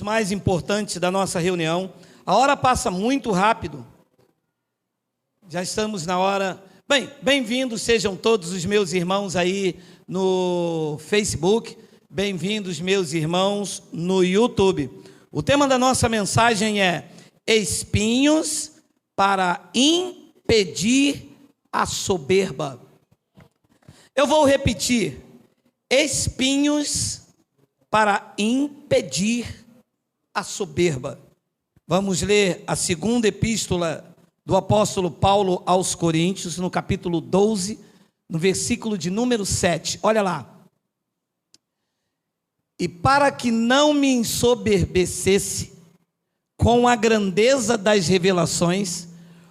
mais importantes da nossa reunião. A hora passa muito rápido. Já estamos na hora. Bem-vindos sejam todos os meus irmãos aí no Facebook. Bem-vindos, meus irmãos, no YouTube. O tema da nossa mensagem é espinhos para impedir a soberba. Eu vou repetir: espinhos para impedir a soberba. Vamos ler a segunda epístola do apóstolo Paulo aos Coríntios, no capítulo 12, no versículo de número 7. Olha lá. E para que não me ensoberbecesse com a grandeza das revelações,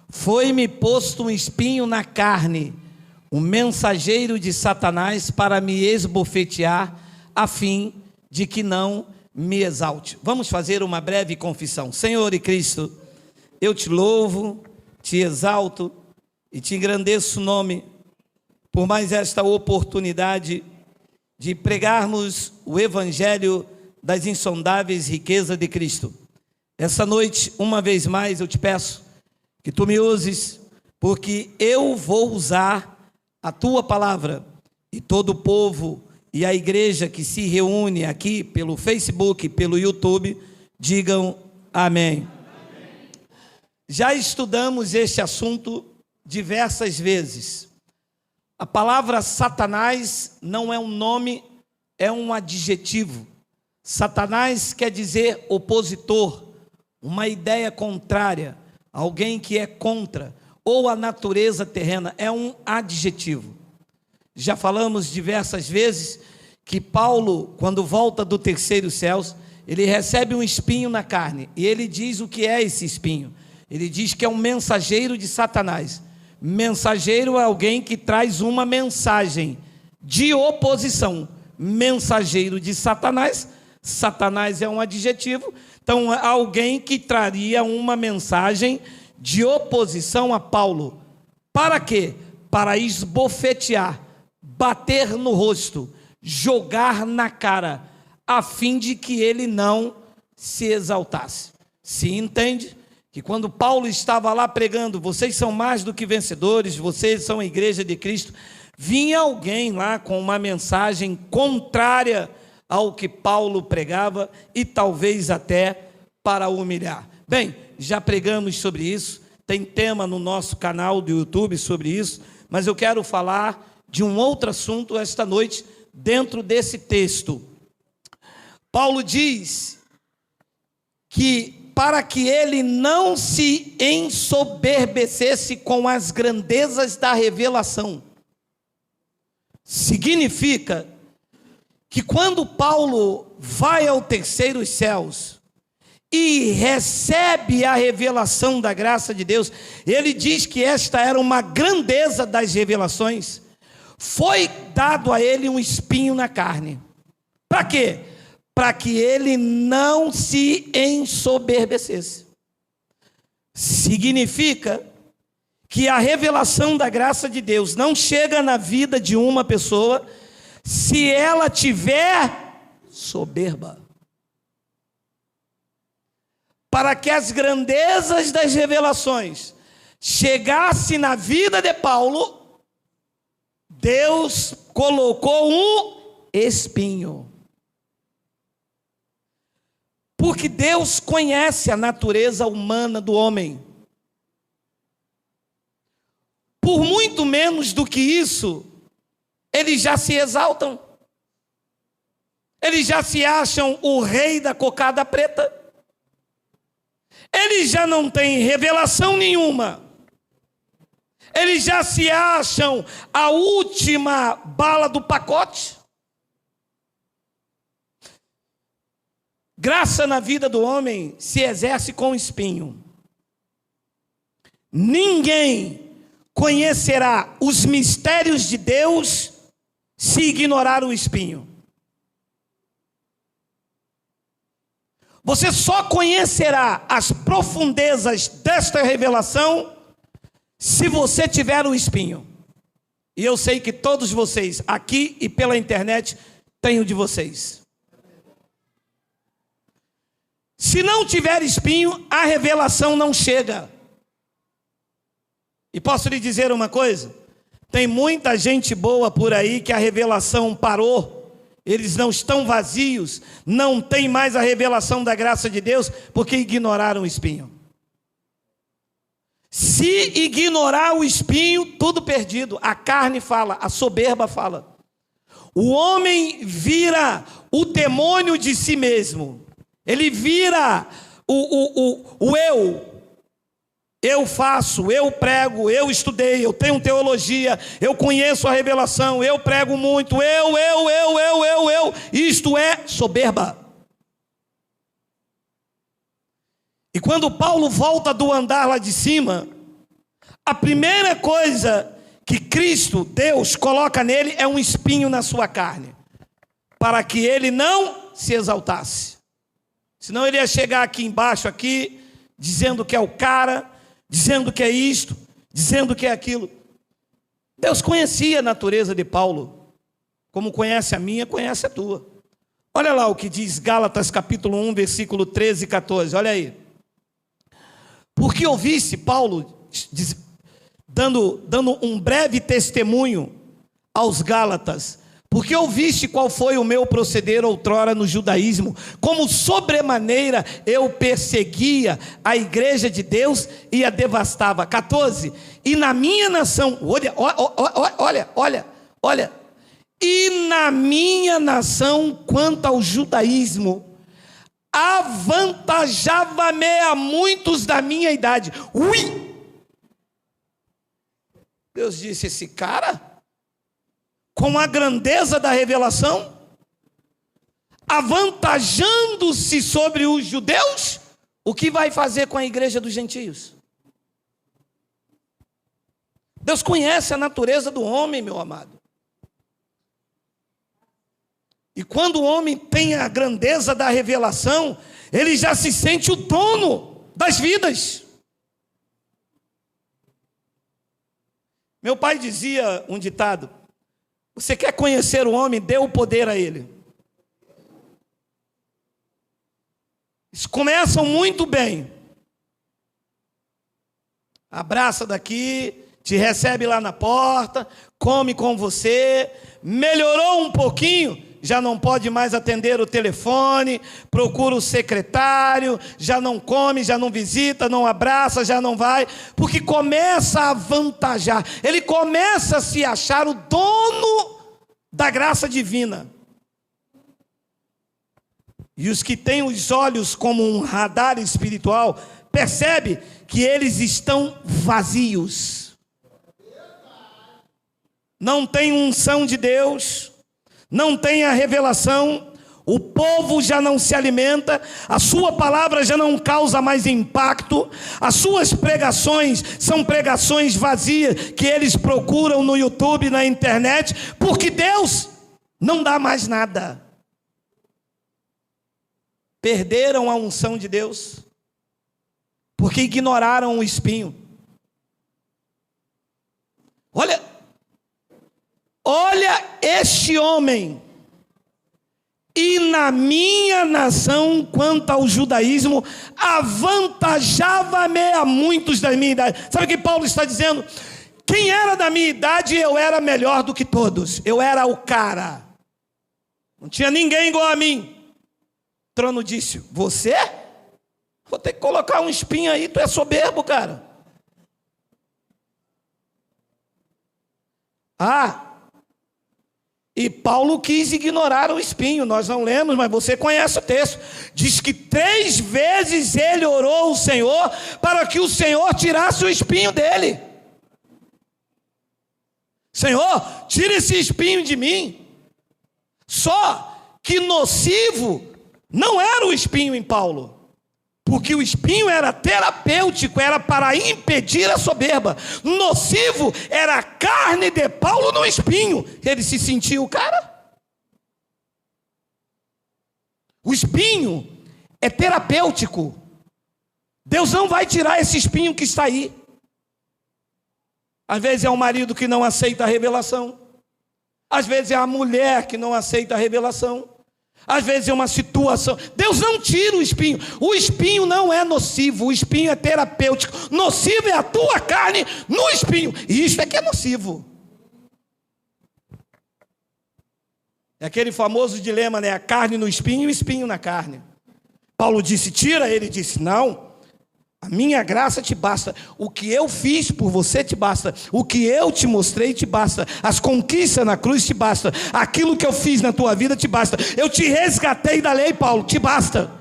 foi-me posto um espinho na carne, um mensageiro de Satanás para me esbofetear, a fim de que não me exalte. Vamos fazer uma breve confissão. Senhor e Cristo, eu te louvo, te exalto e te engrandeço o nome por mais esta oportunidade de pregarmos o evangelho das insondáveis riquezas de Cristo. Essa noite, uma vez mais, eu te peço que tu me uses, porque eu vou usar a tua palavra, e todo o povo e a igreja que se reúne aqui pelo Facebook, pelo YouTube, digam amém. Amém. Já estudamos este assunto diversas vezes. A palavra Satanás não é um nome, é um adjetivo. Satanás quer dizer opositor, uma ideia contrária, alguém que é contra, ou a natureza terrena, é um adjetivo. Já falamos diversas vezes que Paulo, quando volta do terceiro céu, ele recebe um espinho na carne, e ele diz o que é esse espinho. Ele diz que é um mensageiro de Satanás. Mensageiro é alguém que traz uma mensagem de oposição. Mensageiro de Satanás, Satanás é um adjetivo, então é alguém que traria uma mensagem de oposição a Paulo. Para quê? Para esbofetear, bater no rosto, jogar na cara, a fim de que ele não se exaltasse. Se entende que quando Paulo estava lá pregando, vocês são mais do que vencedores, vocês são a igreja de Cristo, vinha alguém lá com uma mensagem contrária ao que Paulo pregava e talvez até para humilhar. Bem, já pregamos sobre isso, tem tema no nosso canal do YouTube sobre isso, mas eu quero falar de um outro assunto esta noite, dentro desse texto. Paulo diz que para que ele não se ensoberbecesse com as grandezas da revelação, significa que quando Paulo vai ao terceiro céus e recebe a revelação da graça de Deus, ele diz que esta era uma grandeza das revelações. Foi dado a ele um espinho na carne. Para quê? Para que ele não se ensoberbecesse. Significa que a revelação da graça de Deus não chega na vida de uma pessoa se ela tiver soberba. Para que as grandezas das revelações chegassem na vida de Paulo, Deus colocou um espinho. Porque Deus conhece a natureza humana do homem. Por muito menos do que isso, eles já se exaltam. Eles já se acham o rei da cocada preta. Eles já não têm revelação nenhuma. Eles já se acham a última bala do pacote. Graça na vida do homem se exerce com espinho. Ninguém conhecerá os mistérios de Deus se ignorar o espinho. Você só conhecerá as profundezas desta revelação se você tiver o espinho. E eu sei que todos vocês, aqui e pela internet, têm o de vocês. Se não tiver espinho, a revelação não chega. E posso lhe dizer uma coisa? Tem muita gente boa por aí que a revelação parou. Eles não estão vazios, não tem mais a revelação da graça de Deus, porque ignoraram o espinho. Se ignorar o espinho, tudo perdido. A carne fala, a soberba fala. O homem vira o demônio de si mesmo. Ele vira o eu. Eu faço, eu prego, eu estudei, eu tenho teologia, eu conheço a revelação, eu prego muito, eu. Isto é soberba. E quando Paulo volta do andar lá de cima, a primeira coisa que Cristo, Deus, coloca nele é um espinho na sua carne, para que ele não se exaltasse. Senão ele ia chegar aqui embaixo, aqui, dizendo que é o cara, dizendo que é isto, dizendo que é aquilo. Deus conhecia a natureza de Paulo, como conhece a minha, conhece a tua. Olha lá o que diz Gálatas capítulo 1, versículo 13 e 14, olha aí. Porque ouviste, Paulo, dando um breve testemunho aos Gálatas, porque ouviste qual foi o meu proceder outrora no judaísmo, como sobremaneira eu perseguia a igreja de Deus e a devastava. 14, e na minha nação, olha, e na minha nação, quanto ao judaísmo, avantajava-me a muitos da minha idade. Ui! Deus disse, esse cara, com a grandeza da revelação, avantajando-se sobre os judeus, o que vai fazer com a igreja dos gentios? Deus conhece a natureza do homem, meu amado. E quando o homem tem a grandeza da revelação, ele já se sente o dono das vidas. Meu pai dizia um ditado: você quer conhecer o homem, dê o poder a ele. Eles começam muito bem. Abraça daqui, te recebe lá na porta, come com você, melhorou um pouquinho, já não pode mais atender o telefone, procura o secretário, já não come, já não visita, não abraça, já não vai, porque começa a avantajar, ele começa a se achar o dono da graça divina. E os que têm os olhos como um radar espiritual, percebe que eles estão vazios. Não tem unção de Deus, não tem a revelação, o povo já não se alimenta, a sua palavra já não causa mais impacto, as suas pregações são pregações vazias que eles procuram no YouTube, na internet, porque Deus não dá mais nada. Perderam a unção de Deus, porque ignoraram o espinho. Olha este homem. E na minha nação, quanto ao judaísmo, avantajava-me a muitos da minha idade. Sabe o que Paulo está dizendo? Quem era da minha idade, eu era melhor do que todos. Eu era o cara. Não tinha ninguém igual a mim. O trono disse, você? Vou ter que colocar um espinho aí, tu é soberbo, cara. E Paulo quis ignorar o espinho, nós não lemos, mas você conhece o texto. Diz que 3 vezes ele orou ao Senhor, para que o Senhor tirasse o espinho dele. Senhor, tira esse espinho de mim. Só que nocivo não era o espinho em Paulo, porque o espinho era terapêutico, era para impedir a soberba. Nocivo era a carne de Paulo no espinho. Ele se sentiu o cara. O espinho é terapêutico. Deus não vai tirar esse espinho que está aí. Às vezes é o marido que não aceita a revelação. Às vezes é a mulher que não aceita a revelação. Às vezes é uma situação. Deus não tira o espinho. O espinho não é nocivo, o espinho é terapêutico. Nocivo é a tua carne no espinho. E isso é que é nocivo. É aquele famoso dilema, né? A carne no espinho e o espinho na carne. Paulo disse, tira. Ele disse, não. A minha graça te basta. O que eu fiz por você te basta. O que eu te mostrei te basta. As conquistas na cruz te basta. Aquilo que eu fiz na tua vida te basta. Eu te resgatei da lei, Paulo, te basta.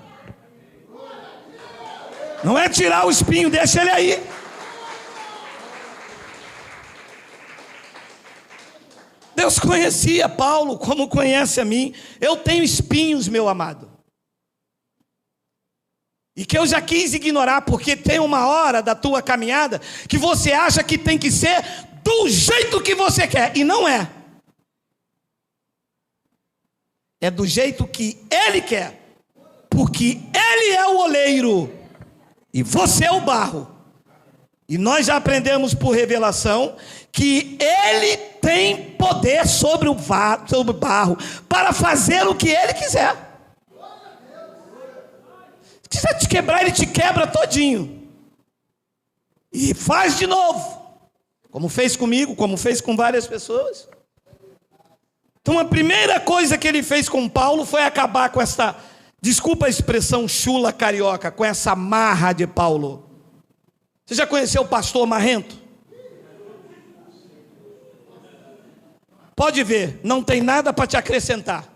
Não é tirar o espinho, deixa ele aí. Deus conhecia Paulo como conhece a mim. Eu tenho espinhos, meu amado. E que eu já quis ignorar, porque tem uma hora da tua caminhada que você acha que tem que ser do jeito que você quer, e não é. É do jeito que Ele quer, porque Ele é o oleiro e você é o barro. E nós já aprendemos por revelação que Ele tem poder sobre o barro para fazer o que Ele quiser. Se quiser te quebrar, Ele te quebra todinho. E faz de novo. Como fez comigo, como fez com várias pessoas. Então a primeira coisa que Ele fez com Paulo foi acabar com essa, desculpa a expressão chula carioca, com essa marra de Paulo. Você já conheceu o pastor marrento? Pode ver, não tem nada para te acrescentar.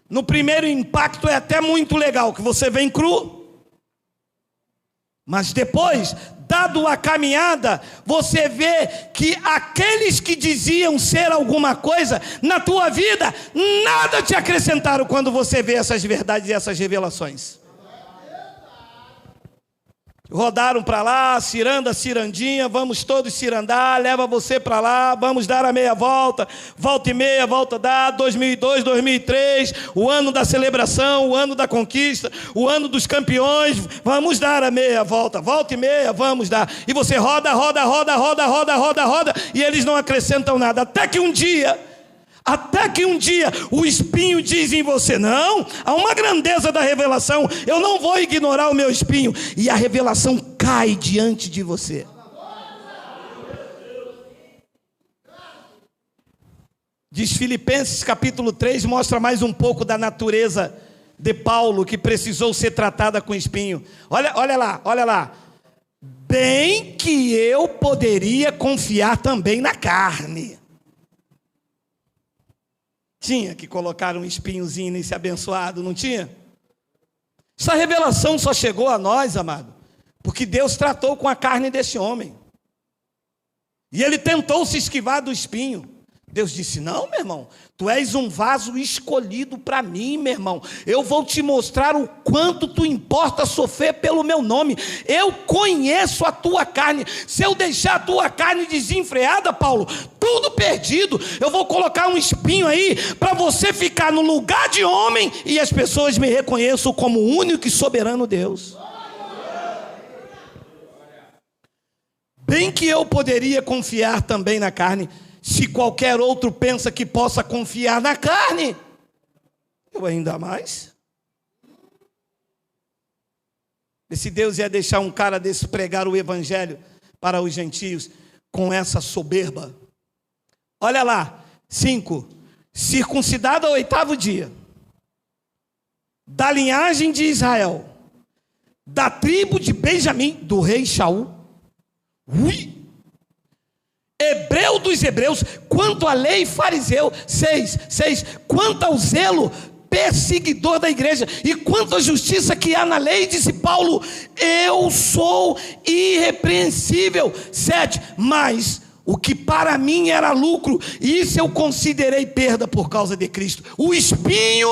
No primeiro impacto é até muito legal, que você vem cru. Mas depois, dado a caminhada, você vê que aqueles que diziam ser alguma coisa na tua vida, nada te acrescentaram quando você vê essas verdades e essas revelações. Rodaram para lá, ciranda, cirandinha, vamos todos cirandar, leva você para lá, vamos dar a meia volta, volta e meia, volta dá, 2002, 2003, o ano da celebração, o ano da conquista, o ano dos campeões, vamos dar a meia volta, volta e meia, vamos dar. E você roda, e eles não acrescentam nada, até que um dia o espinho diz em você, não, há uma grandeza da revelação, eu não vou ignorar o meu espinho, e a revelação cai diante de você. Diz Filipenses capítulo 3, mostra mais um pouco da natureza de Paulo, que precisou ser tratada com espinho. Olha lá. Bem que eu poderia confiar também na carne. Tinha que colocar um espinhozinho nesse abençoado, não tinha? Essa revelação só chegou a nós, amado, porque Deus tratou com a carne desse homem. E ele tentou se esquivar do espinho. Deus disse, não, meu irmão, tu és um vaso escolhido para mim, meu irmão. Eu vou te mostrar o quanto tu importa sofrer pelo meu nome. Eu conheço a tua carne. Se eu deixar a tua carne desenfreada, Paulo, tudo perdido. Eu vou colocar um espinho aí para você ficar no lugar de homem e as pessoas me reconheçam como o único e soberano Deus. Bem que eu poderia confiar também na carne. Se qualquer outro pensa que possa confiar na carne, eu ainda mais. Esse Deus ia deixar um cara desse pregar o evangelho para os gentios com essa soberba. Olha lá, 5. Circuncidado ao 8º dia, da linhagem de Israel, da tribo de Benjamim, do rei Saul. Hebreu dos hebreus, quanto à lei fariseu. 6, quanto ao zelo perseguidor da igreja, e quanto à justiça que há na lei, disse Paulo, eu sou irrepreensível. 7, mas o que para mim era lucro, isso eu considerei perda por causa de Cristo. O espinho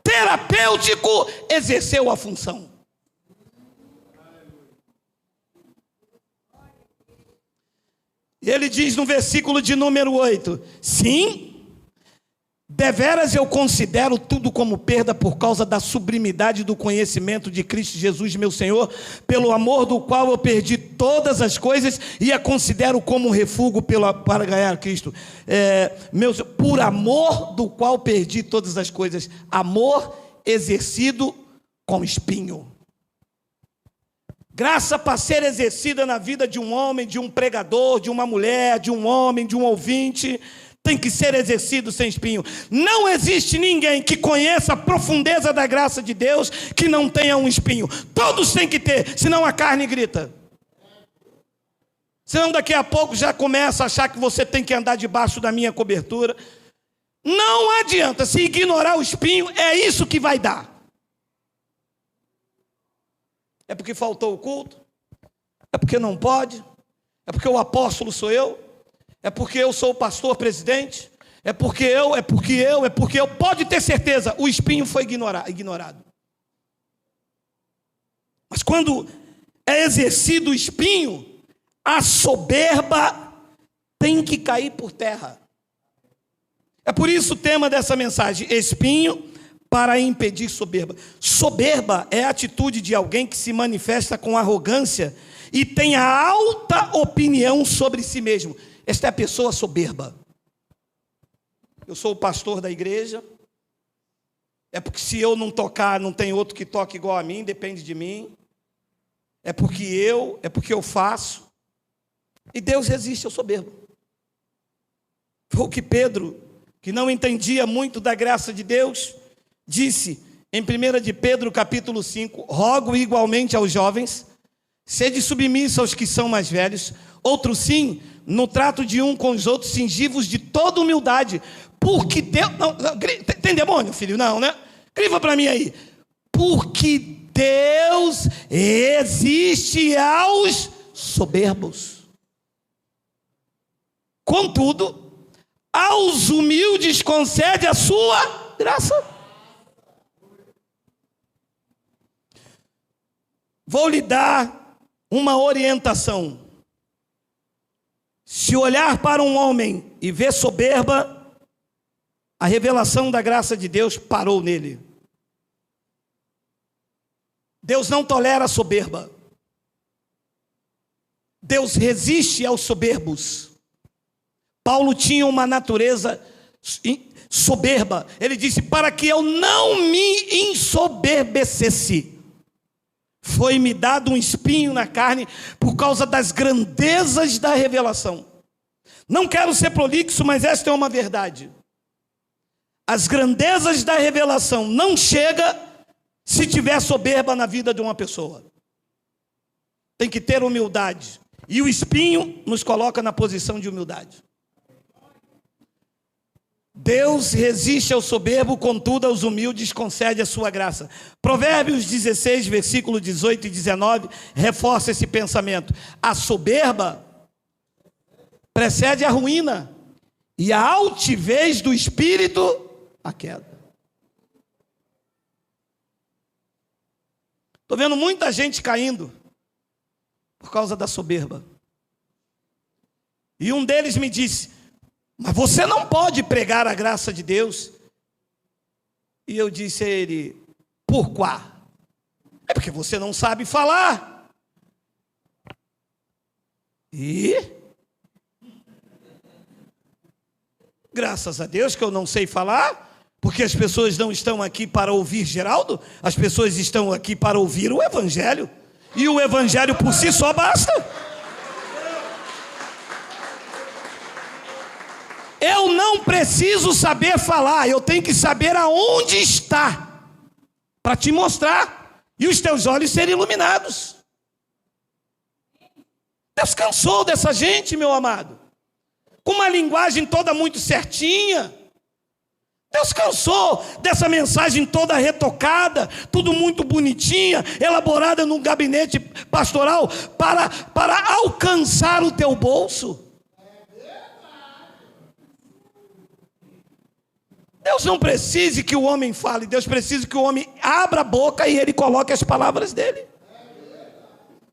terapêutico exerceu a função. E ele diz no versículo de número 8, sim, deveras eu considero tudo como perda por causa da sublimidade do conhecimento de Cristo Jesus, meu Senhor, pelo amor do qual eu perdi todas as coisas e a considero como um refúgio para ganhar Cristo. Por amor do qual perdi todas as coisas. Amor exercido com espinho. Graça para ser exercida na vida de um homem, de um pregador, de uma mulher, de um homem, de um ouvinte, tem que ser exercido sem espinho. Não existe ninguém que conheça a profundeza da graça de Deus que não tenha um espinho. Todos têm que ter, senão a carne grita. Senão daqui a pouco já começa a achar que você tem que andar debaixo da minha cobertura. Não adianta, se ignorar o espinho, é isso que vai dar. É porque faltou o culto? É porque não pode? É porque o apóstolo sou eu? É porque eu sou o pastor presidente? É porque eu. Pode ter certeza, o espinho foi ignorado. Mas quando é exercido o espinho, a soberba tem que cair por terra. É por isso o tema dessa mensagem: espinho para impedir soberba. Soberba é a atitude de alguém que se manifesta com arrogância e tem a alta opinião sobre si mesmo. Esta é a pessoa soberba. Eu sou o pastor da igreja. É porque se eu não tocar, não tem outro que toque igual a mim, depende de mim. É porque eu faço. E Deus resiste ao soberbo. Foi o que Pedro, que não entendia muito da graça de Deus, disse em 1 de Pedro capítulo 5, rogo igualmente aos jovens, sede submissos aos que são mais velhos, outros sim, no trato de um com os outros, cingivos de toda humildade, porque Deus... Não, tem demônio, filho? Não, né? Escreva para mim aí. Porque Deus resiste aos soberbos. Contudo, aos humildes concede a sua graça. Vou lhe dar uma orientação. Se olhar para um homem e ver soberba, a revelação da graça de Deus parou nele. Deus não tolera a soberba. Deus resiste aos soberbos. Paulo tinha uma natureza soberba. Ele disse: para que eu não me ensoberbecesse, foi-me dado um espinho na carne por causa das grandezas da revelação. Não quero ser prolixo, mas esta é uma verdade. As grandezas da revelação não chega se tiver soberba na vida de uma pessoa. Tem que ter humildade. E o espinho nos coloca na posição de humildade. Deus resiste ao soberbo, contudo aos humildes concede a sua graça. Provérbios 16, versículo 18 e 19, reforça esse pensamento. A soberba precede a ruína, e a altivez do espírito, a queda. Estou vendo muita gente caindo por causa da soberba. E um deles me disse: mas você não pode pregar a graça de Deus. E eu disse a ele: por quê? É porque você não sabe falar. E graças a Deus que eu não sei falar, porque as pessoas não estão aqui para ouvir Geraldo, as pessoas estão aqui para ouvir o Evangelho. E o Evangelho por si só basta. Eu não preciso saber falar, eu tenho que saber aonde está, para te mostrar, e os teus olhos serem iluminados. Deus cansou dessa gente, meu amado, com uma linguagem toda muito certinha. Deus cansou dessa mensagem toda retocada, tudo muito bonitinha, elaborada num gabinete pastoral, para alcançar o teu bolso. Deus não precisa que o homem fale, Deus precisa que o homem abra a boca e ele coloque as palavras dele.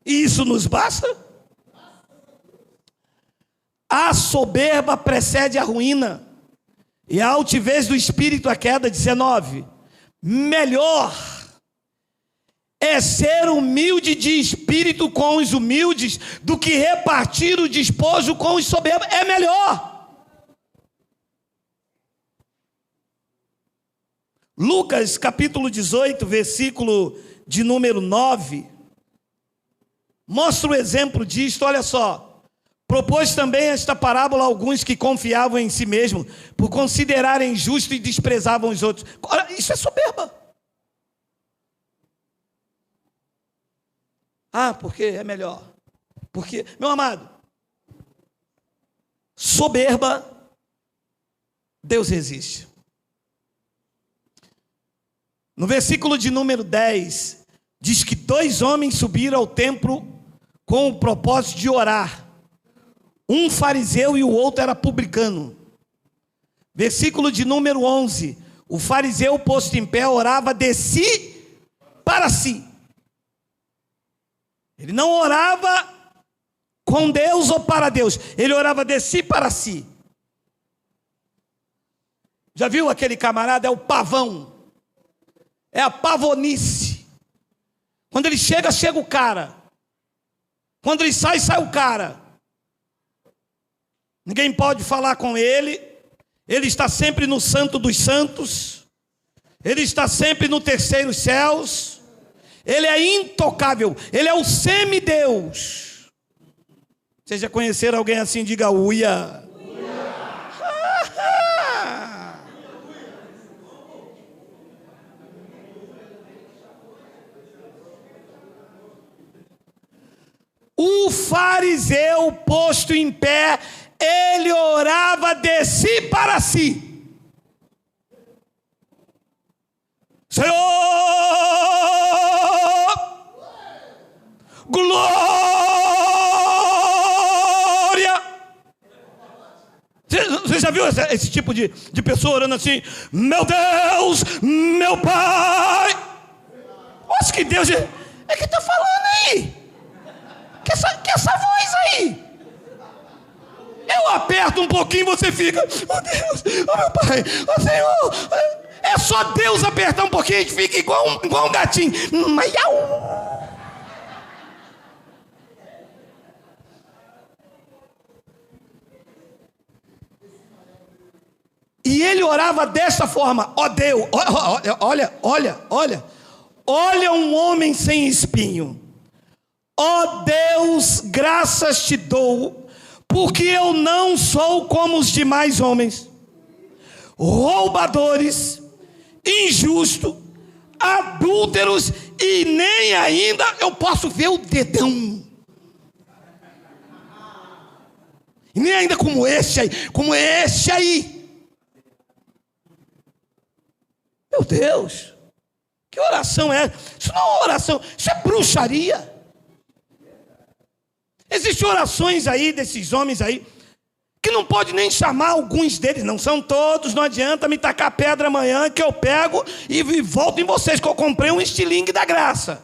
E isso nos basta. A soberba precede a ruína, e a altivez do espírito a queda. 19. Melhor é ser humilde de espírito com os humildes do que repartir o despojo com os soberbos. É melhor. Lucas capítulo 18, versículo de número 9, mostra o exemplo disto. Olha só. Propôs também esta parábola a alguns que confiavam em si mesmos, por considerarem justo e desprezavam os outros. Ora, isso é soberba. Ah, porque é melhor. Porque, meu amado, soberba, Deus resiste. No versículo de número 10, diz que 2 homens subiram ao templo com o propósito de orar. Um fariseu e o outro era publicano. Versículo de número 11, o fariseu posto em pé orava de si para si. Ele não orava com Deus ou para Deus, ele orava de si para si. Já viu aquele camarada? É o pavão, é a pavonice. Quando ele chega, chega o cara. Quando ele sai, sai o cara. Ninguém pode falar com ele. Ele está sempre no santo dos santos. Ele está sempre no terceiro céus. Ele é intocável, ele é o semideus. Vocês já conheceram alguém assim? Diga uia. O fariseu posto em pé, ele orava de si para si. Senhor, glória. Você já viu esse tipo de pessoa orando assim? Meu Deus, meu Pai. Acho que Deus é que está falando aí. Que essa voz aí. Eu aperto um pouquinho e você fica, oh Deus, oh meu Pai, oh Senhor. É só Deus apertar um pouquinho, a gente fica igual um gatinho. E ele orava desta forma: ó Deus, olha um homem sem espinho. Ó Deus, graças te dou, porque eu não sou como os demais homens, roubadores, injustos, adúlteros, e nem ainda eu posso ver o dedão. E nem ainda como este aí. Meu Deus, que oração é? Isso não é oração, isso é bruxaria. Existem orações aí desses homens aí que não pode nem chamar alguns deles, não são todos, não adianta me tacar pedra amanhã que eu pego e volto em vocês, que eu comprei um estilingue da graça.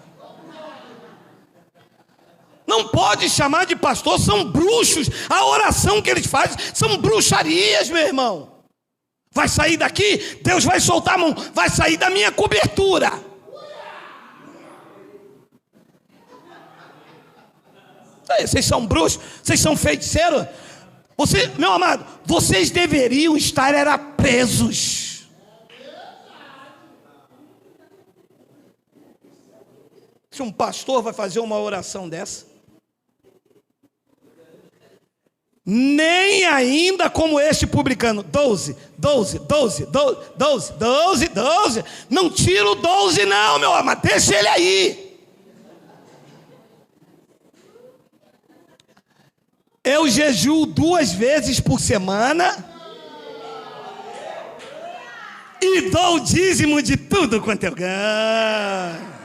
Não pode chamar de pastor, são bruxos. A oração que eles fazem são bruxarias, meu irmão. Vai sair daqui, Deus vai soltar a mão, vai sair da minha cobertura. Vocês são bruxos, vocês são feiticeiros. Meu amado, vocês deveriam estar presos. Se um pastor vai fazer uma oração dessa, nem ainda como este publicano, 12, não tira o 12 não, meu amado, deixa ele aí. Eu jejuo 2 vezes por semana e dou o dízimo de tudo quanto eu ganho.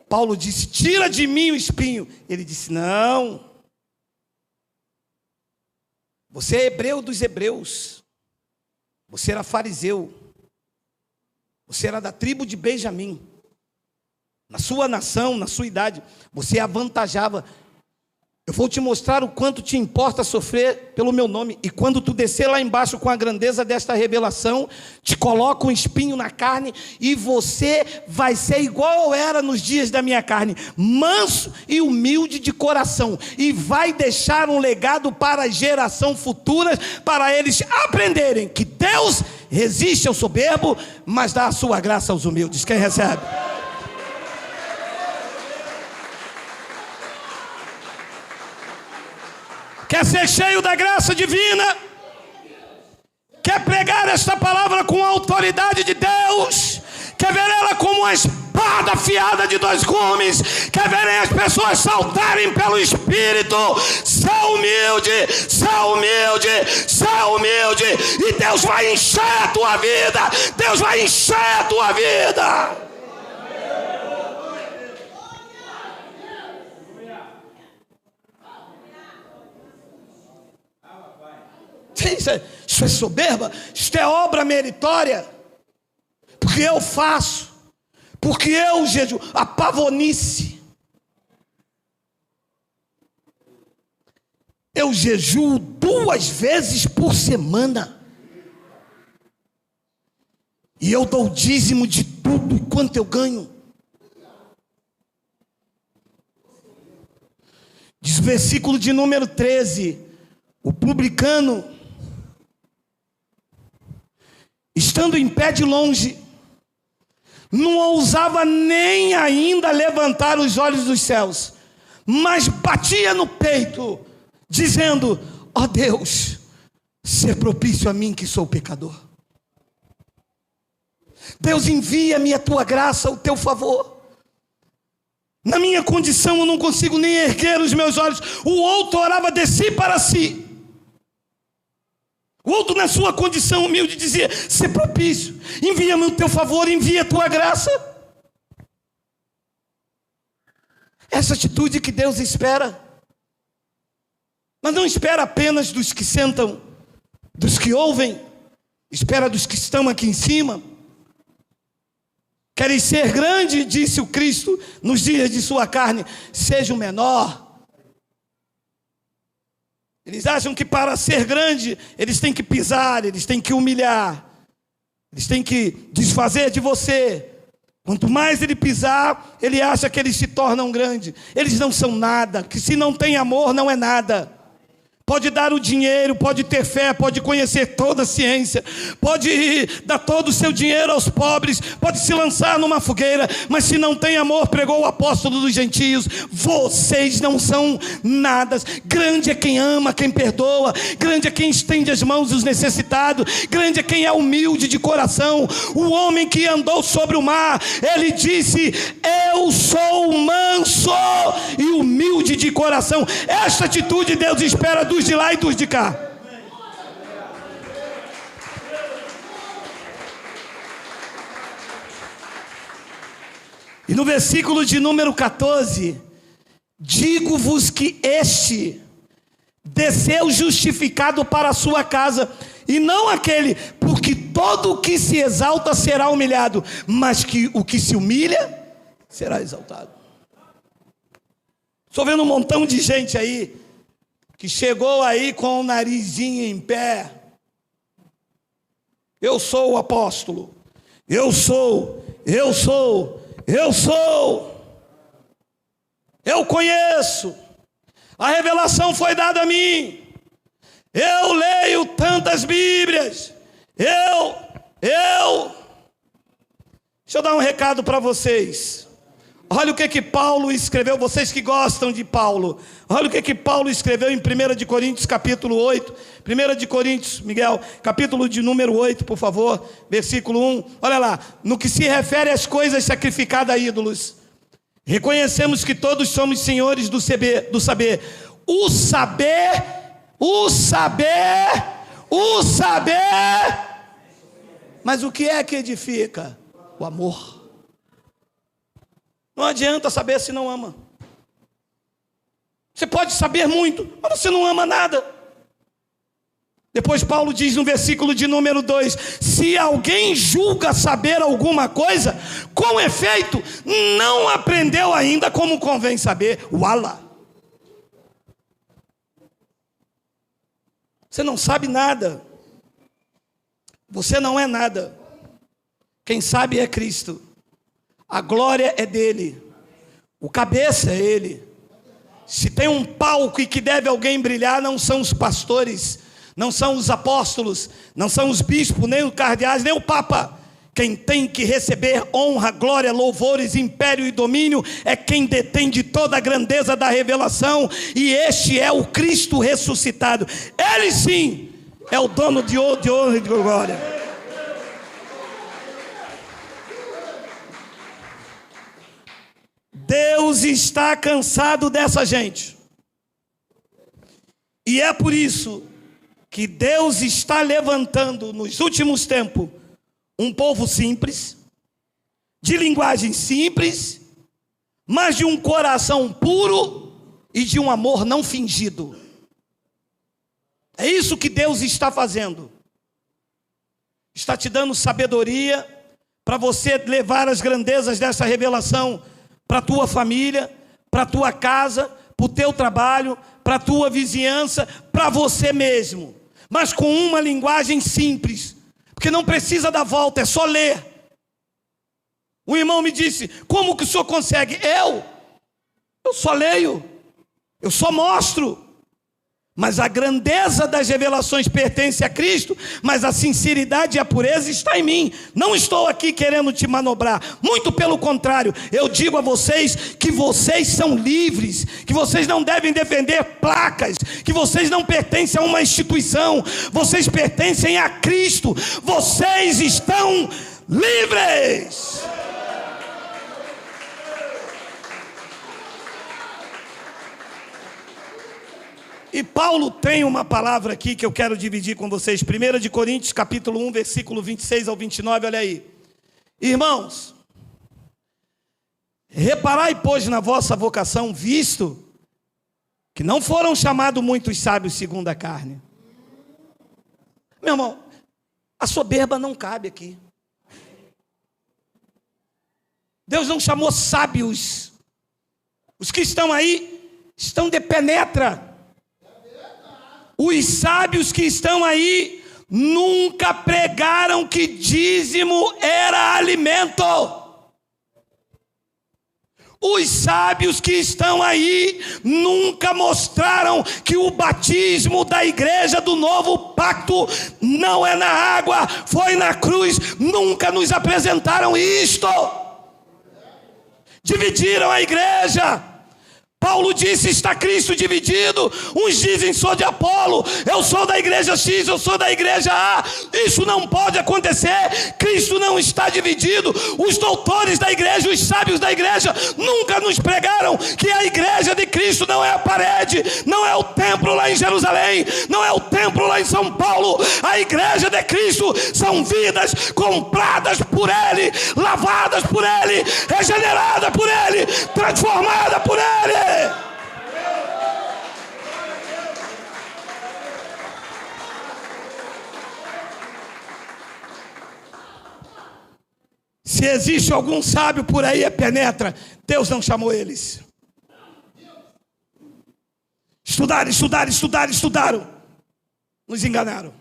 Paulo disse: tira de mim o espinho. Ele disse: não. Você é hebreu dos hebreus. Você era fariseu. Você era da tribo de Benjamim. Na sua nação, na sua idade, você avantajava. Eu vou te mostrar o quanto te importa sofrer pelo meu nome. E quando tu descer lá embaixo com a grandeza desta revelação, te coloco um espinho na carne e você vai ser igual eu era nos dias da minha carne, manso e humilde de coração, e vai deixar um legado para a geração futura, para eles aprenderem que Deus resiste ao soberbo, mas dá a sua graça aos humildes. Quem recebe? Quer ser cheio da graça divina? Quer pregar esta palavra com a autoridade de Deus? Quer ver ela como uma espada afiada de dois gumes? Quer ver as pessoas saltarem pelo Espírito? Seja humilde, seja humilde, seja humilde, e Deus vai encher a tua vida. Deus vai encher a tua vida. Isso é soberba, isso é obra meritória, porque eu faço, porque eu jejuo. A pavonice, eu jejuo 2 vezes por semana, e eu dou o dízimo de tudo e quanto eu ganho. Diz o versículo de número 13: o publicano, estando em pé de longe, não ousava nem ainda levantar os olhos dos céus, mas batia no peito, dizendo: ó Deus, ser propício a mim que sou pecador. Deus, envia-me a tua graça, o teu favor. Na minha condição eu não consigo nem erguer os meus olhos. O outro orava de si para si. O outro, na sua condição humilde, dizia: ser propício, envia-me o teu favor, envia a tua graça. Essa atitude que Deus espera, mas não espera apenas dos que sentam, dos que ouvem, espera dos que estão aqui em cima. Querem ser grande, disse o Cristo nos dias de sua carne, seja o menor. Eles acham que para ser grande, eles têm que pisar, eles têm que humilhar, eles têm que desfazer de você. Quanto mais ele pisar, ele acha que eles se tornam grandes. Eles não são nada, que se não tem amor, não é nada. Pode dar o dinheiro, pode ter fé, pode conhecer toda a ciência, pode dar todo o seu dinheiro aos pobres, pode se lançar numa fogueira, mas se não tem amor, pregou o apóstolo dos gentios, vocês não são nada. Grande é quem ama, quem perdoa, grande é quem estende as mãos dos necessitados, grande é quem é humilde de coração. O homem que andou sobre o mar, ele disse: eu sou manso e humilde de coração. Esta atitude Deus espera dos de lá e dos de cá. E no versículo de número 14: digo-vos que este desceu justificado para a sua casa, e não aquele, porque todo o que se exalta será humilhado, mas que o que se humilha será exaltado. Estou vendo um montão de gente aí que chegou aí com o narizinho em pé. Eu sou o apóstolo, eu conheço, a revelação foi dada a mim, eu leio tantas Bíblias, deixa eu dar um recado para vocês. Olha o que Paulo escreveu, vocês que gostam de Paulo. Olha o que Paulo escreveu em 1 de Coríntios capítulo 8. 1 de Coríntios, Miguel, capítulo de número 8, por favor, versículo 1. Olha lá, no que se refere às coisas sacrificadas a ídolos, reconhecemos que todos somos senhores do saber. O saber. Mas o que é que edifica? O amor. Não adianta saber se não ama. Você pode saber muito, mas você não ama nada. Depois Paulo diz no versículo de número 2: se alguém julga saber alguma coisa, com efeito, não aprendeu ainda como convém saber. Uala! Você não sabe nada. Você não é nada. Quem sabe é Cristo. A glória é dele. O cabeça é ele. Se tem um palco e que deve alguém brilhar, não são os pastores, não são os apóstolos, não são os bispos, nem os cardeais, nem o Papa. Quem tem que receber honra, glória, louvores, império e domínio é quem detém de toda a grandeza da revelação, e este é o Cristo ressuscitado. Ele sim é o dono de honra e de glória. Deus está cansado dessa gente. E é por isso que Deus está levantando nos últimos tempos um povo simples, de linguagem simples, mas de um coração puro e de um amor não fingido. É isso que Deus está fazendo. Está te dando sabedoria para você levar as grandezas dessa revelação para a tua família, para a tua casa, para o teu trabalho, para a tua vizinhança, para você mesmo. Mas com uma linguagem simples, porque não precisa dar volta, é só ler. O irmão me disse: como que o senhor consegue? Eu só leio, eu só mostro. Mas a grandeza das revelações pertence a Cristo, mas a sinceridade e a pureza está em mim. Não estou aqui querendo te manobrar, muito pelo contrário. Eu digo a vocês que vocês são livres, que vocês não devem defender placas, que vocês não pertencem a uma instituição, vocês pertencem a Cristo. Vocês estão livres. E Paulo tem uma palavra aqui que eu quero dividir com vocês. 1 de Coríntios, capítulo 1, versículo 26 ao 29, olha aí. Irmãos, reparai, pois, na vossa vocação, visto que não foram chamados muitos sábios segundo a carne. Meu irmão, a soberba não cabe aqui. Deus não chamou sábios. Os que estão aí estão de penetra. Os sábios que estão aí nunca pregaram que dízimo era alimento. Os sábios que estão aí nunca mostraram que o batismo da igreja do novo pacto não é na água, foi na cruz. Nunca nos apresentaram isto. Dividiram a igreja. Paulo disse: está Cristo dividido. Uns dizem: sou de Apolo, eu sou da igreja X, eu sou da igreja A. Isso não pode acontecer. Cristo não está dividido. Os doutores da igreja, os sábios da igreja nunca nos pregaram que a igreja de Cristo não é a parede, não é o templo lá em Jerusalém, não é o templo lá em São Paulo. A igreja de Cristo são vidas compradas por Ele, lavadas por Ele, regeneradas por Ele, transformadas por Ele. Se existe algum sábio por aí, é penetra. Deus não chamou eles. Estudaram. Nos enganaram.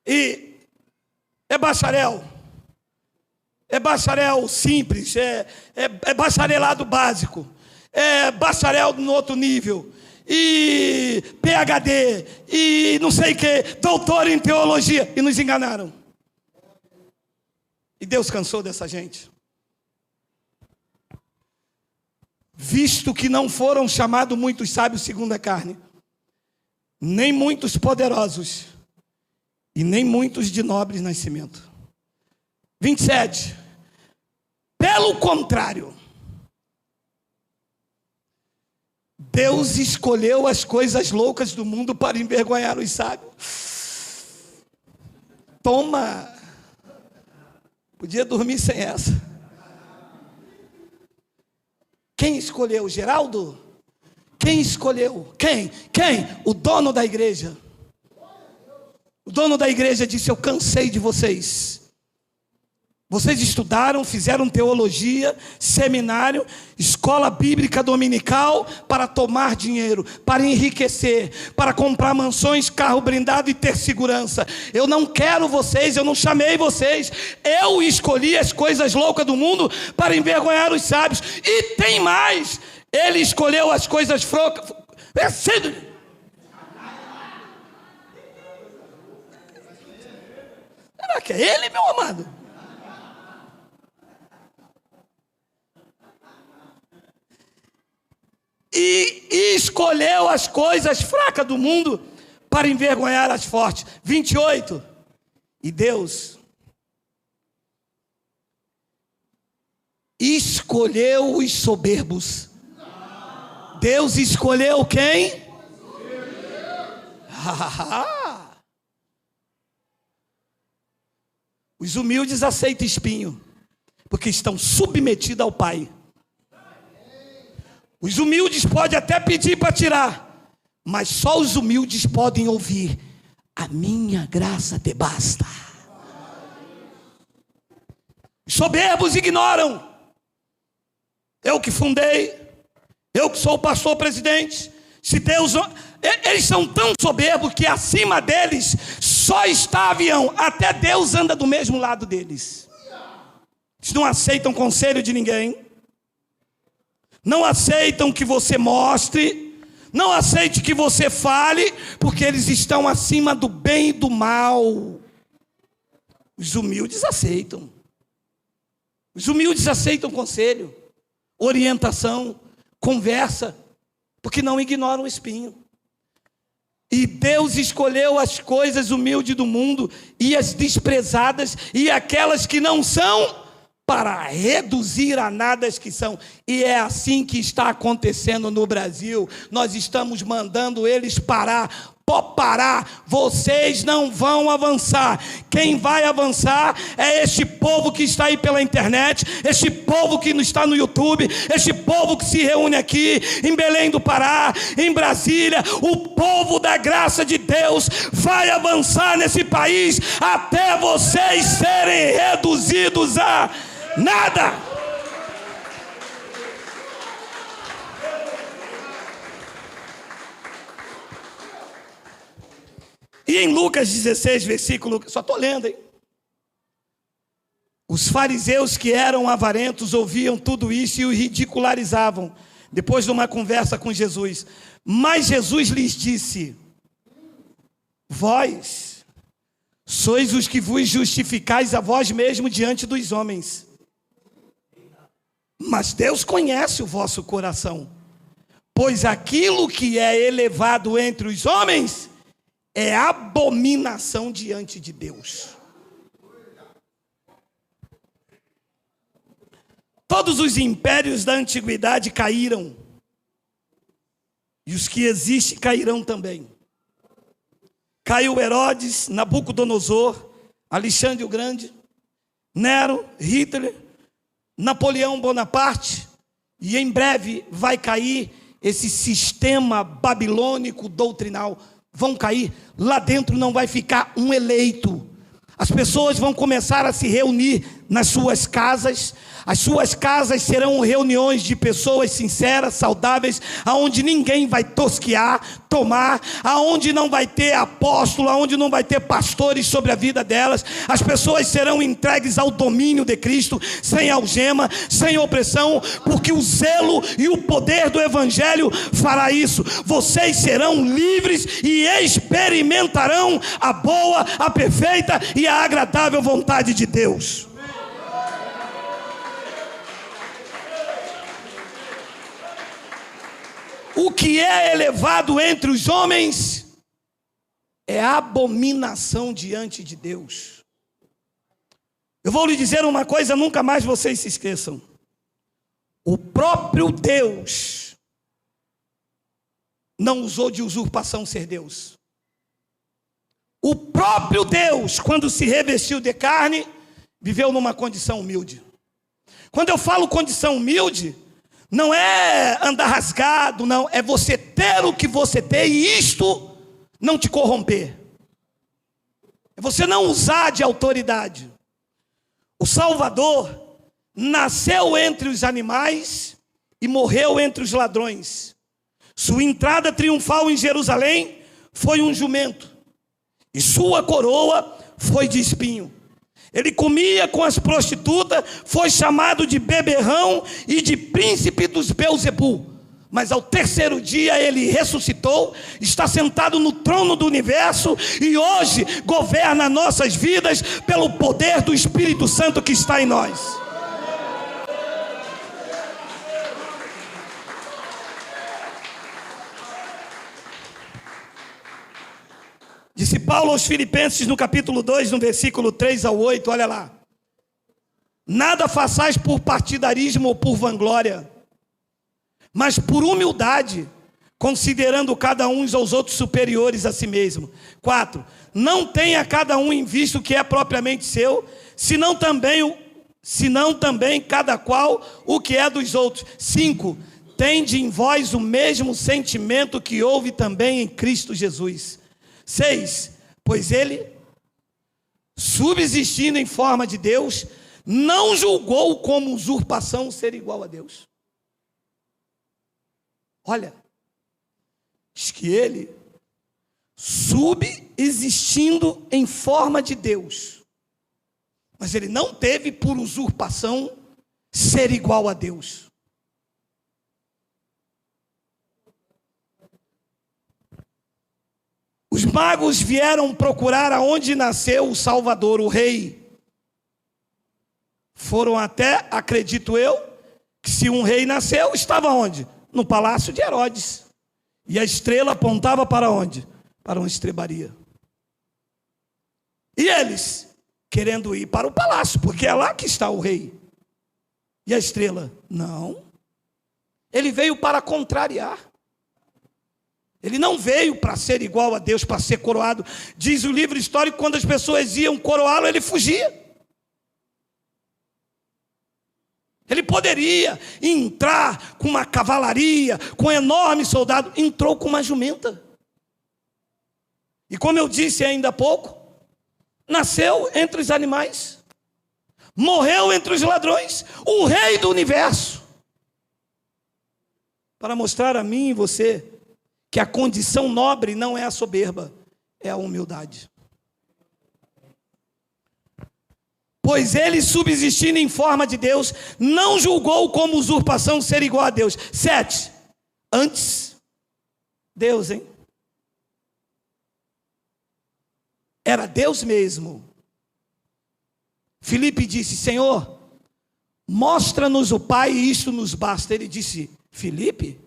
E é bacharel. É bacharel simples, é bacharelado básico, é bacharel no outro nível, e PhD, e não sei o que, doutor em teologia, e nos enganaram. E Deus cansou dessa gente. Visto que não foram chamados muitos sábios segundo a carne, nem muitos poderosos, e nem muitos de nobre nascimento. 27. Pelo contrário, Deus escolheu as coisas loucas do mundo para envergonhar os sábios. Toma! Podia dormir sem essa. Quem escolheu? Geraldo? Quem escolheu? Quem? O dono da igreja. O dono da igreja disse: eu cansei de vocês. Vocês estudaram, fizeram teologia, seminário, escola bíblica dominical para tomar dinheiro, para enriquecer, para comprar mansões, carro blindado e ter segurança. Eu não quero vocês, eu não chamei vocês. Eu escolhi as coisas loucas do mundo para envergonhar os sábios. E tem mais, ele escolheu as coisas fracas. Será que é ele, meu amado? E escolheu as coisas fracas do mundo para envergonhar as fortes. 28. E Deus escolheu os soberbos. Deus escolheu quem? Os humildes aceitam espinho, porque estão submetidos ao Pai. Os humildes podem até pedir para tirar, mas só os humildes podem ouvir: a minha graça te basta. Os soberbos ignoram. Eu que fundei, eu que sou o pastor presidente. Se Deus, eles são tão soberbos que acima deles só está avião. Até Deus anda do mesmo lado deles. Eles não aceitam conselho de ninguém. Não aceitam que você mostre, não aceite que você fale, porque eles estão acima do bem e do mal. Os humildes aceitam. Os humildes aceitam conselho, orientação, conversa, porque não ignoram o espinho. E Deus escolheu as coisas humildes do mundo e as desprezadas e aquelas que não são, para reduzir a nada as que são. E é assim que está acontecendo no Brasil. Nós estamos mandando eles parar. Pode parar, vocês não vão avançar. Quem vai avançar é este povo que está aí pela internet, este povo que está no YouTube, este povo que se reúne aqui em Belém do Pará, em Brasília. O povo da graça de Deus vai avançar nesse país até vocês serem reduzidos a nada. E em Lucas 16, versículo, só estou lendo, hein? Os fariseus que eram avarentos ouviam tudo isso e o ridicularizavam, depois de uma conversa com Jesus. Mas Jesus lhes disse: vós sois os que vos justificais a vós mesmo diante dos homens, mas Deus conhece o vosso coração, pois aquilo que é elevado entre os homens é abominação diante de Deus. Todos os impérios da antiguidade caíram, e os que existem cairão também. Caiu Herodes, Nabucodonosor, Alexandre o Grande, Nero, Hitler, Napoleão Bonaparte, e em breve vai cair esse sistema babilônico doutrinal. Vão cair, lá dentro não vai ficar um eleito. As pessoas vão começar a se reunir nas suas casas. As suas casas serão reuniões de pessoas sinceras, saudáveis, aonde ninguém vai tosquear, tomar, aonde não vai ter apóstolo, aonde não vai ter pastores sobre a vida delas. As pessoas serão entregues ao domínio de Cristo, sem algema, sem opressão, porque o zelo e o poder do Evangelho fará isso. Vocês serão livres e experimentarão a boa, a perfeita e a agradável vontade de Deus. O que é elevado entre os homens é abominação diante de Deus. Eu vou lhe dizer uma coisa, nunca mais vocês se esqueçam. O próprio Deus não usou de usurpação ser Deus. O próprio Deus, quando se revestiu de carne, viveu numa condição humilde. Quando eu falo condição humilde, não é andar rasgado, não. É você ter o que você tem e isto não te corromper. É você não usar de autoridade. O Salvador nasceu entre os animais e morreu entre os ladrões. Sua entrada triunfal em Jerusalém foi um jumento, e sua coroa foi de espinho. Ele comia com as prostitutas, foi chamado de beberrão e de príncipe dos Belzebu. Mas ao terceiro dia ele ressuscitou, está sentado no trono do universo e hoje governa nossas vidas pelo poder do Espírito Santo que está em nós. Disse Paulo aos Filipenses no capítulo 2, no versículo 3 ao 8, olha lá. Nada façais por partidarismo ou por vanglória, mas por humildade, considerando cada um aos outros superiores a si mesmo. 4. Não tenha cada um em vista o que é propriamente seu, senão também cada qual o que é dos outros. 5. Tende em vós o mesmo sentimento que houve também em Cristo Jesus. 6. Pois ele, subsistindo em forma de Deus, não julgou como usurpação ser igual a Deus. Olha, diz que ele, subsistindo em forma de Deus, mas ele não teve por usurpação ser igual a Deus. Os magos vieram procurar aonde nasceu o Salvador, o rei. Foram até, acredito eu, que se um rei nasceu, estava onde? No palácio de Herodes. E a estrela apontava para onde? Para uma estrebaria. E eles, querendo ir para o palácio, porque é lá que está o rei. E a estrela? Não. Ele veio para contrariar. Ele não veio para ser igual a Deus, para ser coroado. Diz o livro histórico, quando as pessoas iam coroá-lo, ele fugia. Ele poderia entrar com uma cavalaria, com um enorme soldado. Entrou com uma jumenta. E como eu disse ainda há pouco, nasceu entre os animais. Morreu entre os ladrões. O rei do universo. Para mostrar a mim e você que a condição nobre não é a soberba, é a humildade. Pois ele, subsistindo em forma de Deus, não julgou como usurpação ser igual a Deus. 7. Antes, Deus, era Deus mesmo. Filipe disse, Senhor, mostra-nos o Pai e isto nos basta. Ele disse, Filipe,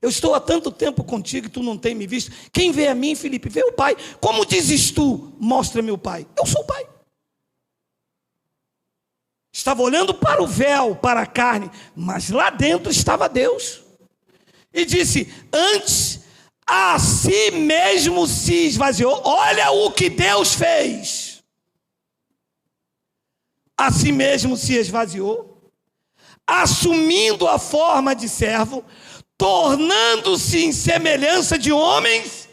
eu estou há tanto tempo contigo e tu não tem me visto. Quem vê a mim, Filipe, vê o Pai. Como dizes tu, mostra-me o Pai? Eu sou o Pai. Estava olhando para o véu, para a carne, mas lá dentro estava Deus. E disse, antes a si mesmo se esvaziou. Olha o que Deus fez. A si mesmo se esvaziou, assumindo a forma de servo, tornando-se em semelhança de homens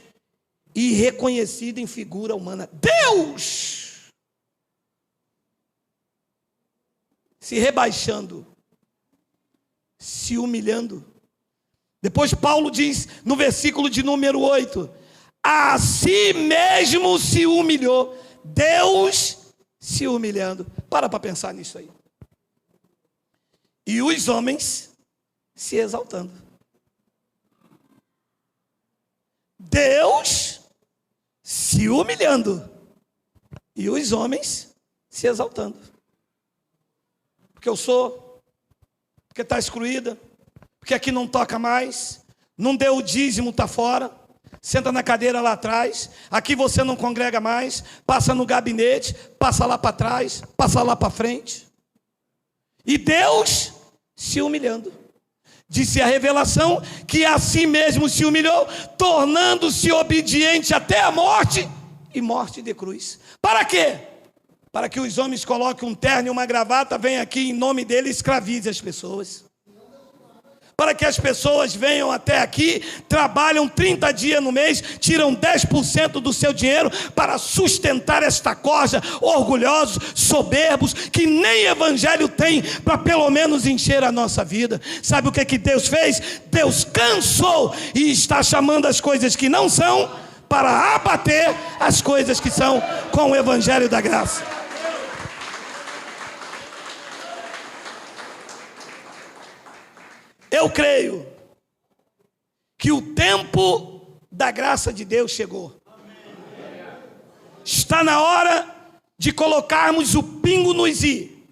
e reconhecido em figura humana. Deus se rebaixando, se humilhando. Depois Paulo diz no versículo de número 8, a si mesmo se humilhou. Deus se humilhando. Para pensar nisso aí. E os homens se exaltando. Deus se humilhando e os homens se exaltando. Porque eu sou, porque está excluída, porque aqui não toca mais, não deu o dízimo, está fora, senta na cadeira lá atrás, aqui você não congrega mais, passa no gabinete, passa lá para trás, passa lá para frente. E Deus se humilhando. Disse a revelação que a si mesmo se humilhou, tornando-se obediente até a morte, e morte de cruz. Para quê? Para que os homens coloquem um terno e uma gravata, venham aqui em nome dele e escravize as pessoas. para que as pessoas venham até aqui, trabalham 30 dias no mês, tiram 10% do seu dinheiro para sustentar esta corja, orgulhosos, soberbos, que nem evangelho tem para pelo menos encher a nossa vida. Sabe o que Deus fez? Deus cansou e está chamando as coisas que não são para abater as coisas que são com o evangelho da graça. Eu creio que o tempo da graça de Deus chegou. Está na hora de colocarmos o pingo nos i.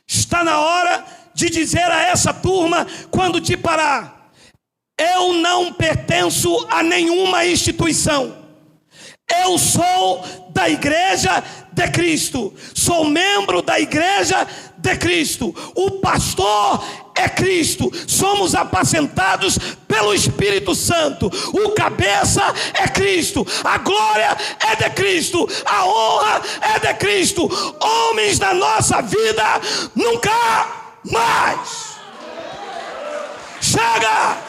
Está na hora de dizer a essa turma, quando te parar: eu não pertenço a nenhuma instituição. Eu sou da igreja de Cristo. Sou membro da igreja de Cristo. O pastor é Cristo. Somos apacentados pelo Espírito Santo. O cabeça é Cristo. A glória é de Cristo. A honra é de Cristo. Homens da nossa vida, nunca mais. Chega!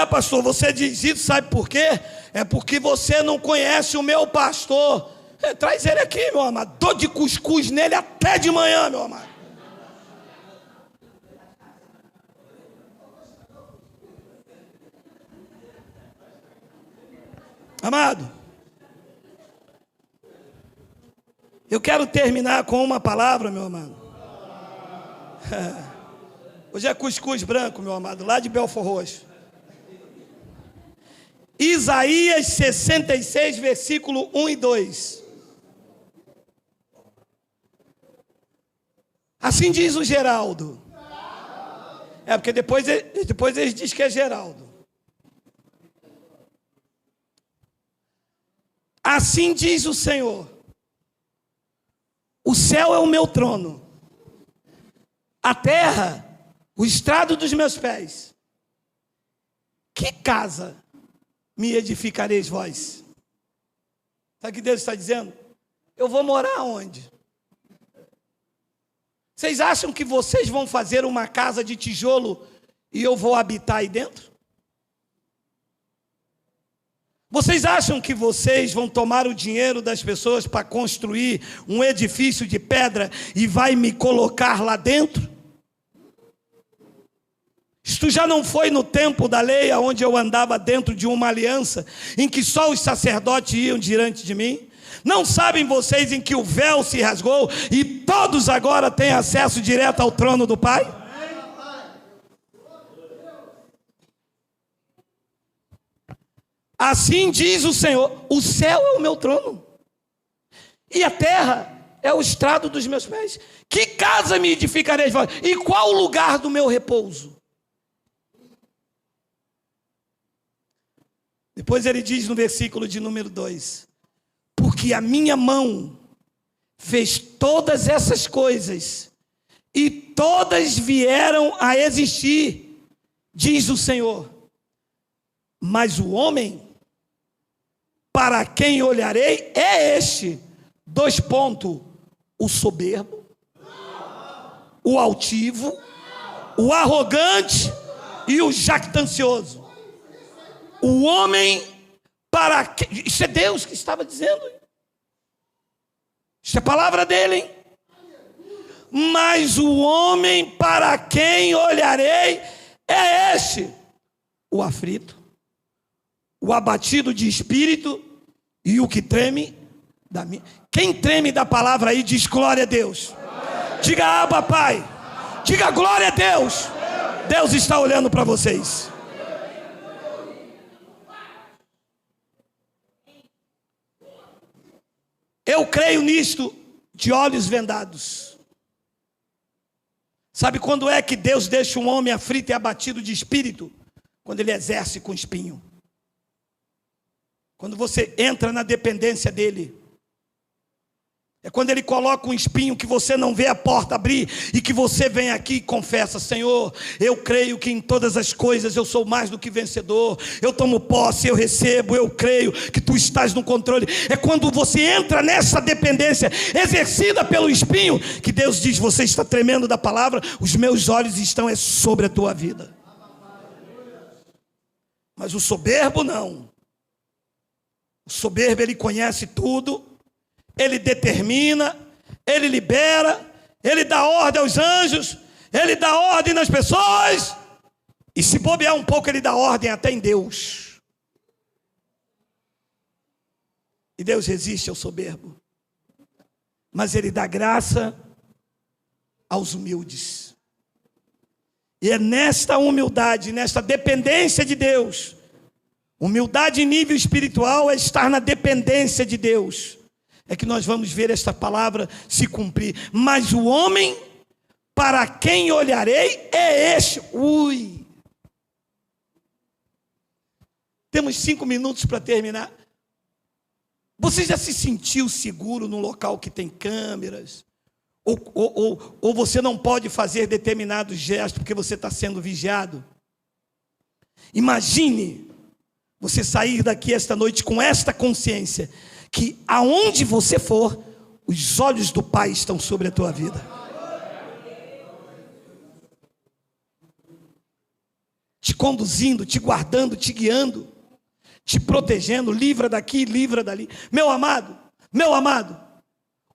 Pastor, você diz isso, sabe por quê? É porque você não conhece o meu pastor. Traz ele aqui, meu amado. Dou de cuscuz nele até de manhã, meu amado. Amado, eu quero terminar com uma palavra, meu amado. Hoje é cuscuz branco, meu amado, lá de Belfor Roxo. Isaías 66, versículo 1 e 2. Assim diz o Geraldo. Porque depois eles dizem que é Geraldo. Assim diz o Senhor: o céu é o meu trono, a terra, o estrado dos meus pés. Que casa me edificareis vós? Sabe o que Deus está dizendo? Eu vou morar onde? Vocês acham que vocês vão fazer uma casa de tijolo e eu vou habitar aí dentro? Vocês acham que vocês vão tomar o dinheiro das pessoas para construir um edifício de pedra e vai me colocar lá dentro? Isto já não foi no tempo da lei, onde eu andava dentro de uma aliança, em que só os sacerdotes iam diante de mim? Não sabem vocês em que o véu se rasgou e todos agora têm acesso direto ao trono do Pai? Assim diz o Senhor: o céu é o meu trono e a terra é o estrado dos meus pés. Que casa me edificareis vós? E qual o lugar do meu repouso? Depois ele diz no versículo de número 2: porque a minha mão fez todas essas coisas, e todas vieram a existir, diz o Senhor. Mas o homem, para quem olharei, é este: o soberbo, o altivo, o arrogante e o jactancioso. O homem para quem... Isso é Deus que estava dizendo. Isso é a palavra dele, hein? Mas o homem para quem olharei é este: o aflito, o abatido de espírito e o que treme da minha... Quem treme da palavra aí diz glória a Deus. Diga Abba, Pai. Diga glória a Deus. Deus está olhando para vocês. Eu creio nisto de olhos vendados. Sabe quando é que Deus deixa um homem aflito e abatido de espírito? Quando ele exerce com espinho. Quando você entra na dependência dele. É quando Ele coloca um espinho que você não vê a porta abrir e que você vem aqui e confessa: Senhor, eu creio que em todas as coisas eu sou mais do que vencedor. Eu tomo posse, eu recebo, eu creio que Tu estás no controle. É quando você entra nessa dependência exercida pelo espinho que Deus diz: você está tremendo da palavra, os meus olhos estão sobre a tua vida. Mas o soberbo não. O soberbo, ele conhece tudo, ele determina, ele libera, ele dá ordem aos anjos, ele dá ordem nas pessoas, e se bobear um pouco, ele dá ordem até em Deus. E Deus resiste ao soberbo, mas Ele dá graça aos humildes. E é nesta humildade, nesta dependência de Deus. Humildade em nível espiritual é estar na dependência de Deus. É que nós vamos ver esta palavra se cumprir. Mas o homem para quem olharei é este. Temos 5 minutos para terminar. Você já se sentiu seguro num local que tem câmeras? Ou você não pode fazer determinados gestos porque você está sendo vigiado? Imagine você sair daqui esta noite com esta consciência, que aonde você for, os olhos do Pai estão sobre a tua vida. Te conduzindo, te guardando, te guiando, te protegendo, livra daqui, livra dali. Meu amado,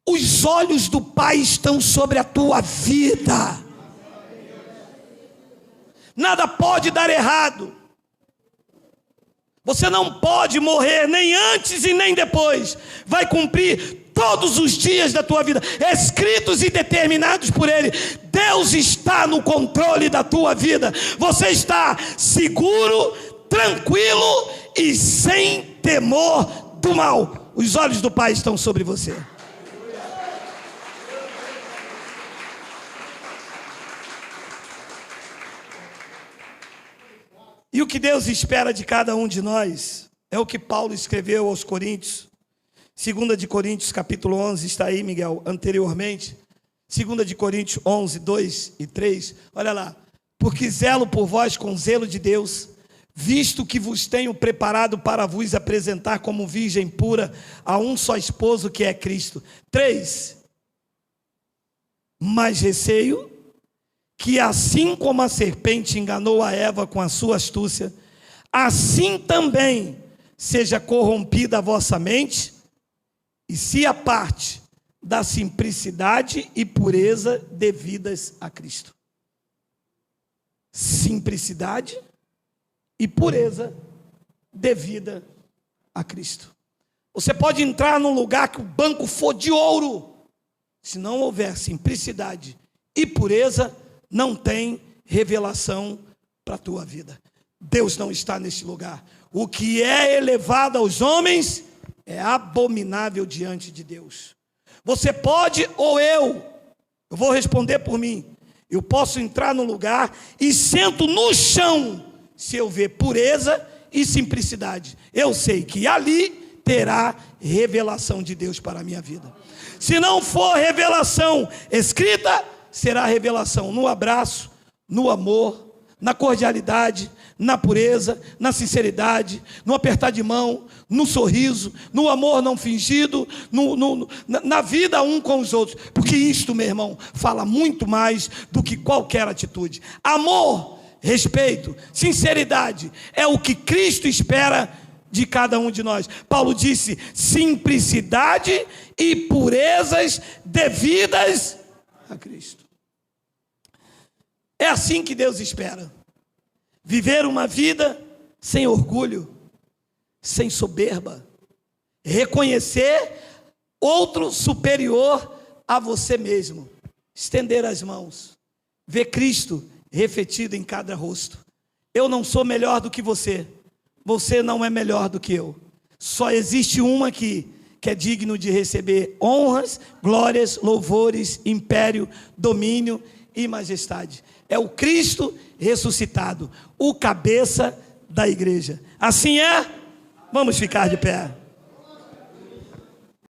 os olhos do Pai estão sobre a tua vida. Nada pode dar errado. Você não pode morrer nem antes e nem depois. Vai cumprir todos os dias da tua vida, escritos e determinados por Ele. Deus está no controle da tua vida. Você está seguro, tranquilo e sem temor do mal. Os olhos do Pai estão sobre você. E o que Deus espera de cada um de nós é o que Paulo escreveu aos Coríntios. 2 de Coríntios capítulo 11, está aí, Miguel, anteriormente. 2 de Coríntios 11, 2 e 3. Olha lá. Porque zelo por vós com zelo de Deus, visto que vos tenho preparado para vos apresentar como virgem pura a um só esposo, que é Cristo. 3. Mas receio que assim como a serpente enganou a Eva com a sua astúcia, assim também seja corrompida a vossa mente, e se aparte da simplicidade e pureza devidas a Cristo. Simplicidade e pureza devida a Cristo. Você pode entrar num lugar que o banco for de ouro, se não houver simplicidade e pureza, não tem revelação para a tua vida. Deus não está nesse lugar. O que é elevado aos homens é abominável diante de Deus. Você pode, ou eu vou responder por mim, eu posso entrar no lugar e sento no chão, se eu ver pureza e simplicidade. Eu sei que ali terá revelação de Deus para a minha vida. Se não for revelação escrita, será revelação no abraço, no amor, na cordialidade, na pureza, na sinceridade, no apertar de mão, no sorriso, no amor não fingido, na vida um com os outros. Porque isto, meu irmão, fala muito mais do que qualquer atitude. Amor, respeito, sinceridade é o que Cristo espera de cada um de nós. Paulo disse: simplicidade e purezas devidas a Cristo. É assim que Deus espera. Viver uma vida sem orgulho, sem soberba. Reconhecer outro superior a você mesmo. Estender as mãos. Ver Cristo refletido em cada rosto. Eu não sou melhor do que você. Você não é melhor do que eu. Só existe um aqui que é digno de receber honras, glórias, louvores, império, domínio e majestade. É o Cristo ressuscitado, o cabeça da igreja. Assim é? Vamos ficar de pé.